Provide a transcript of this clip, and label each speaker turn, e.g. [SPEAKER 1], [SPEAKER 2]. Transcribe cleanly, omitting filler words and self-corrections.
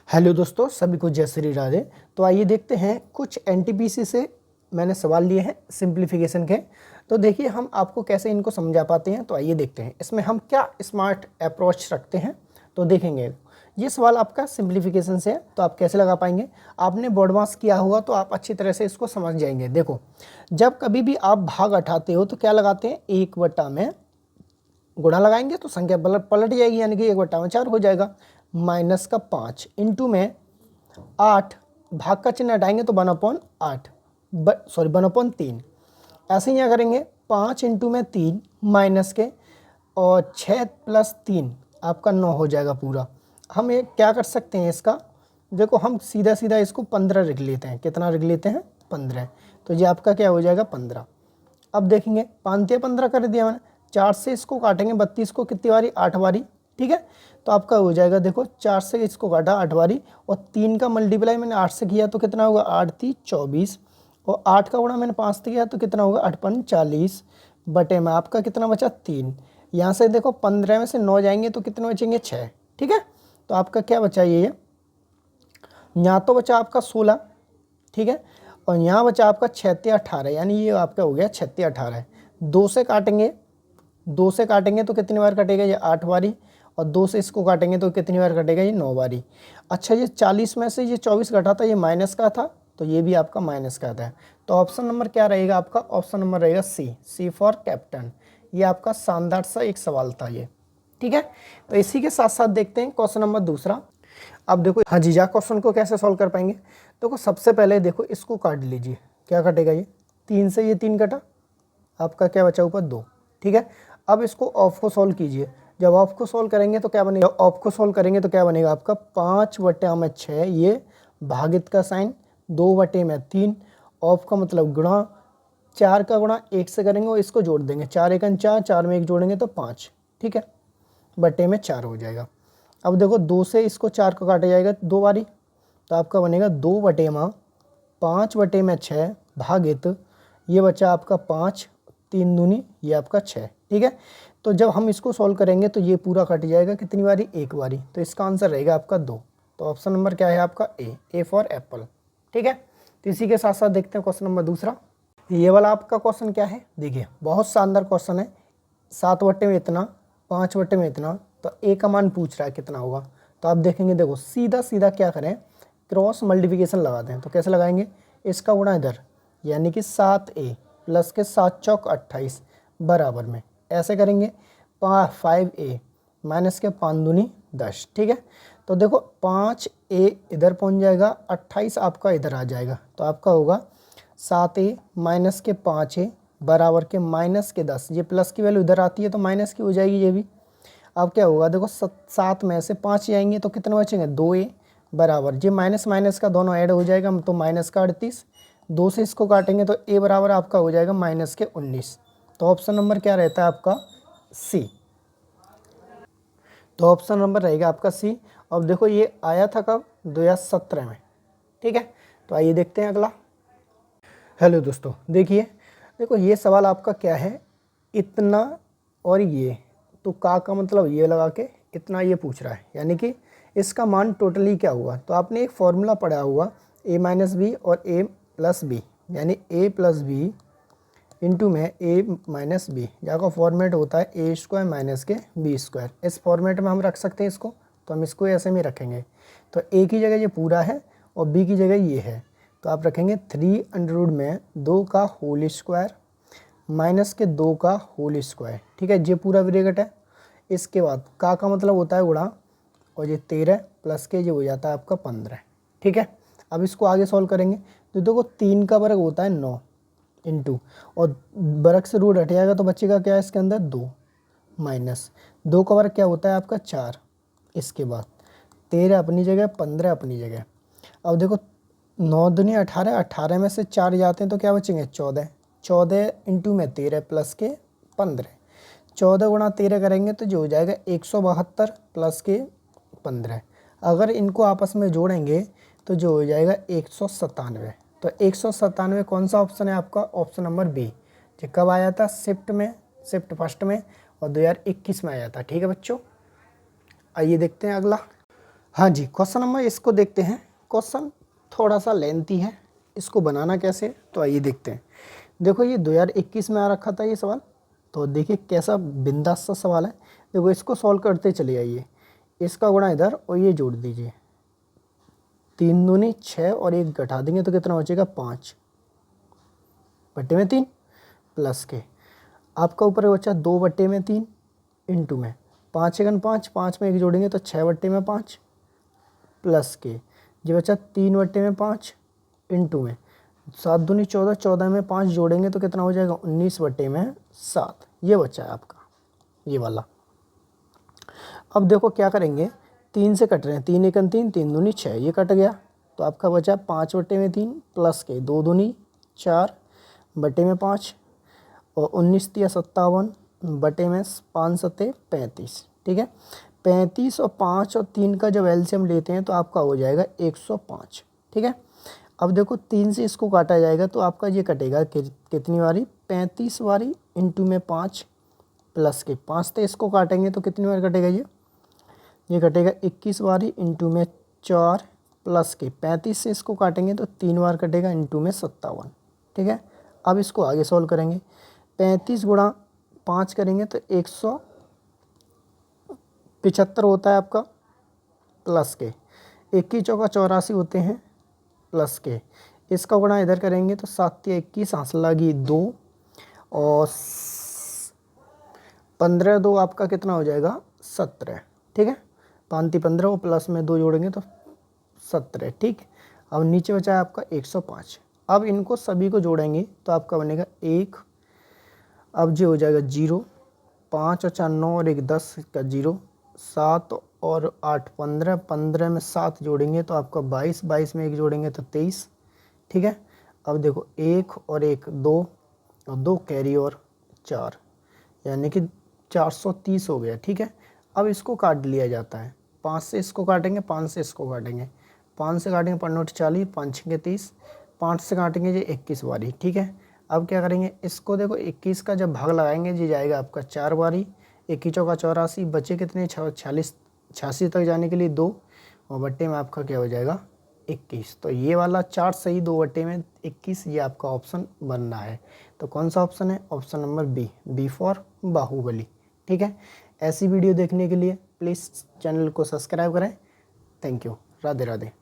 [SPEAKER 1] Hello दोस्तों, सभी को जय श्री राधे। तो आइए देखते हैं कुछ एनटीपीसी से मैंने सवाल लिए हैं सिंप्लीफिकेशन के। तो देखिए हम आपको कैसे इनको समझा पाते हैं। तो आइए देखते हैं इसमें हम क्या स्मार्ट अप्रोच रखते हैं। तो देखेंगे ये सवाल आपका सिंप्लीफिकेशन से है, तो आप कैसे लगा पाएंगे। आपने बोर्ड मास किया हुआ तो आप अच्छी तरह से इसको समझ जाएंगे। देखो, जब कभी भी आप भाग हटाते हो तो क्या लगाते हैं, 1 में गुणा लगाएंगे तो संख्या पलट जाएगी, यानी कि 1/4 हो जाएगा। -5 इंटू में 8, भाग का चिन्ह हटाएंगे तो 1/8 1/3। ऐसे ही यहाँ करेंगे 5 इंटू में 3 माइनस के और 6 + 3 आपका 9 हो जाएगा पूरा। हम एक क्या कर सकते हैं इसका, देखो हम सीधा सीधा इसको 15 लिख लेते हैं। कितना लिख लेते हैं, 15। तो ये आपका क्या हो जाएगा, 15। अब देखेंगे 5 15 कर दिया मैंने, 4 से इसको काटेंगे 32 को कितनी बारी, 8 बारी। ठीक है, तो आपका हो जाएगा, देखो 4 से इसको काटा 8 बारी और 3 का मल्टीप्लाई मैंने 8 से किया तो कितना होगा, 8 × 3 = 24 और 8 का गुणा मैंने 5 से किया तो कितना होगा, 8 × 5 = 40 बटे में आपका कितना बचा, 3। यहाँ से देखो 15 में से 9 जाएंगे तो कितने बचेंगे, 6। ठीक है, तो आपका क्या बचा, ये यहाँ तो बचा आपका 16। ठीक है, और यहाँ बचा आपका 6 × 18, यानी ये आपका हो गया 6 × 18। 2 से काटेंगे तो कितनी बार कटेगा, ये 8 बारी और 2 से इसको काटेंगे तो कितनी बार कटेगा, ये 9 बारी। अच्छा, ये 40 में से ये 24 घटा था, ये माइनस का था तो ये भी आपका माइनस का था। तो ऑप्शन नंबर क्या रहेगा आपका, ऑप्शन नंबर रहेगा सी फॉर कैप्टन। ये आपका शानदार सा एक सवाल था ये। ठीक है, तो इसी के साथ साथ देखते हैं क्वेश्चन नंबर दूसरा। अब देखो हाँ जी, जा क्वेश्चन को कैसे सॉल्व कर पाएंगे। देखो सबसे पहले देखो इसको काट लीजिए, क्या कटेगा, ये 3 से ये 3 कटा, आपका क्या बचा ऊपर 2। ठीक है, अब इसको ऑफ को सॉल्व कीजिए। जब ऑफ को सॉल्व करेंगे तो क्या बनेगा, आपका 5/6, ये भागित का साइन, 2/3, ऑफ का मतलब गुणा, 4 का गुणा 1 से करेंगे और इसको जोड़ देंगे, 4 × 1 = 4, 4 में 1 जोड़ेंगे तो 5। ठीक है, बटे में 4 हो जाएगा। अब देखो 2 से इसको 4 को काटा जाएगा 2 बारी, तो आपका बनेगा 2/5 5/6 भागित, ये बचा आपका 5, 3 दूनी ये आपका 6। ठीक है, तो जब हम इसको सॉल्व करेंगे तो ये पूरा कट जाएगा कितनी बारी, 1 बारी। तो इसका आंसर रहेगा आपका 2। तो ऑप्शन नंबर क्या है आपका, ए फॉर एप्पल। ठीक है, तो इसी के साथ साथ देखते हैं क्वेश्चन नंबर दूसरा। ये वाला आपका क्वेश्चन क्या है, देखिए बहुत शानदार क्वेश्चन है। 7 बटे में इतना, 5 बटे में इतना, तो ए का मान पूछ रहा है कितना होगा। तो आप देखेंगे, देखो सीधा सीधा क्या करें, क्रॉस मल्टीप्लिकेशन लगाते हैं। तो कैसे लगाएंगे, इसका गुणा इधर, यानी कि 7a प्लस के 7 चौक 28 बराबर में ऐसे करेंगे 5a माइनस के 5 दूनी 10। ठीक है, तो देखो 5a इधर पहुंच जाएगा, 28 आपका इधर आ जाएगा, तो आपका होगा 7a माइनस के 5a बराबर के माइनस के 10। ये प्लस की वैल्यू इधर आती है तो माइनस की हो जाएगी ये भी। अब क्या होगा, देखो 7 में से 5 जाएंगे तो कितने बचेंगे, 2a बराबर, ये माइनस माइनस का दोनों ऐड हो जाएगा तो माइनस का 38। 2 से इसको काटेंगे तो a बराबर आपका हो जाएगा माइनस के 19। तो ऑप्शन नंबर क्या रहता है आपका, सी। तो ऑप्शन नंबर रहेगा आपका सी। अब देखो ये आया था कब, 2017 में। ठीक है, तो आइए देखते हैं अगला। हेलो दोस्तों, देखो ये सवाल आपका क्या है, इतना और ये, तो का मतलब ये लगा के इतना ये पूछ रहा है, यानी कि इसका मान टोटली क्या हुआ। तो आपने एक फॉर्मूला पढ़ा हुआ, a - b और a + b, यानी a + b इंटू में a - b, जहाँ फॉर्मेट होता है a² - के b²। इस फॉर्मेट में हम रख सकते हैं इसको, तो हम इसको ऐसे में रखेंगे। तो a की जगह ये पूरा है और b की जगह ये है, तो आप रखेंगे 3 में 2 का होल स्क्वायर माइनस के 2 का होल स्क्वायर। ठीक है, ये पूरा ब्रैकेट है। इसके बाद का मतलब होता है गुणा, और ये 13 प्लस के ये हो जाता है आपका 15। ठीक है, अब इसको आगे सॉल्व करेंगे तो देखो 3 का वर्ग होता है 9 इंटू, और वर्ग से रूट हट जाएगा तो बचेगा क्या, इसके अंदर 2 माइनस 2 का वर्ग क्या होता है आपका 4। इसके बाद 13 अपनी जगह, 15 अपनी जगह। अब देखो 9 दूनी 18, 18 में से 4 जाते हैं तो क्या बचेंगे, 14। 14 इंटू में 13 प्लस के 15, 14 गुणा 13 करेंगे तो जो हो जाएगा 172 प्लस के 15। अगर इनको आपस में जोड़ेंगे तो जो हो जाएगा 197। तो 197 कौन सा ऑप्शन है आपका, ऑप्शन नंबर बी। ये कब आया था, शिफ्ट फर्स्ट में और 2021 में आया था। ठीक है बच्चों, आइए देखते हैं अगला। हाँ जी, क्वेश्चन नंबर इसको देखते हैं। क्वेश्चन थोड़ा सा लेंथी है, इसको बनाना कैसे तो आइए देखते हैं। देखो ये 2021 में आ रखा था ये सवाल, तो देखिए कैसा बिंदास सा सवाल है। देखो इसको सॉल्व करते चले आइए, इसका गुणा इधर और ये जोड़ दीजिए, 3 दूनी 6 और 1 घटा देंगे तो कितना बचेगा 5 बट्टे में 3 प्लस के आपका ऊपर बचा 2 बट्टे में 3 इंटू में 5 एकन 5, 5 में 1 जोड़ेंगे तो 6 बट्टे में 5 प्लस के ये बचा 3 बट्टे में 5 इंटू में 7 दूनी 14, 14 में 5 जोड़ेंगे तो कितना हो जाएगा 19 बट्टे में 7। ये बचा है आपका ये वाला। अब देखो क्या करेंगे, 3 से कट रहे हैं, 3 एकन 3, 3 दूनी 6, ये कट गया तो आपका बचा 5 बट्टे में 3 प्लस के 2 दूनी 4 बट्टे में 5 और 19 तिया 57 बटे में 5 सत्ते 35। ठीक है, 35 और 5 और 3 का जब एलसीएम लेते हैं तो आपका हो जाएगा 105। ठीक है, अब देखो 3 से इसको काटा जाएगा तो आपका ये कटेगा कितनी बारी 35 बारी इंटू में 5 प्लस के 5 से इसको काटेंगे तो कितनी बार कटेगा ये कटेगा 21 बारी इंटू में 4 प्लस के 35 से इसको काटेंगे तो 3 बार कटेगा इंटू में 57। ठीक है, अब इसको आगे सॉल्व करेंगे, 35 गुणा 5 करेंगे तो 175 होता है आपका प्लस के 21 चौका 84 होते हैं प्लस के इसका गुणा इधर करेंगे तो 7 या 21 हासिल लगी 2 और 15 2 आपका कितना हो जाएगा 17। ठीक है, 5 15 और प्लस में 2 जोड़ेंगे तो 17। ठीक, अब नीचे बचा है आपका 105। अब इनको सभी को जोड़ेंगे तो आपका बनेगा 1, अब जो हो जाएगा 0, 5 और 4 9 और 1 10 का 0, 7 और 8 15, 15 में 7 जोड़ेंगे तो आपका 22, 22 में 1 जोड़ेंगे तो 23। ठीक है, अब देखो 1 और 1 2 और 2 कैरी और 4 यानी कि 430 हो गया। ठीक है, अब इसको काट लिया जाता है, 5 से इसको काटेंगे, 5 से इसको काटेंगे, 5 से काटेंगे 5 नोट 40, 5 के 30, 5 से काटेंगे ये 21 बारी। ठीक है, अब क्या करेंगे इसको देखो 21 का जब भाग लगाएंगे ये जाएगा आपका 4 बारी, 21 चौका 84 बचे कितने 46 86 तक जाने के लिए 2 और बट्टे में आपका क्या हो जाएगा 21। तो ये वाला 4 सही 2 बट्टे में 21 ये आपका ऑप्शन बन रहा है। तो कौन सा ऑप्शन है, option number B for Baahubali. ठीक है, ऐसी वीडियो देखने के लिए प्लीज़ चैनल को सब्सक्राइब करें। Thank you, Radhe Radhe.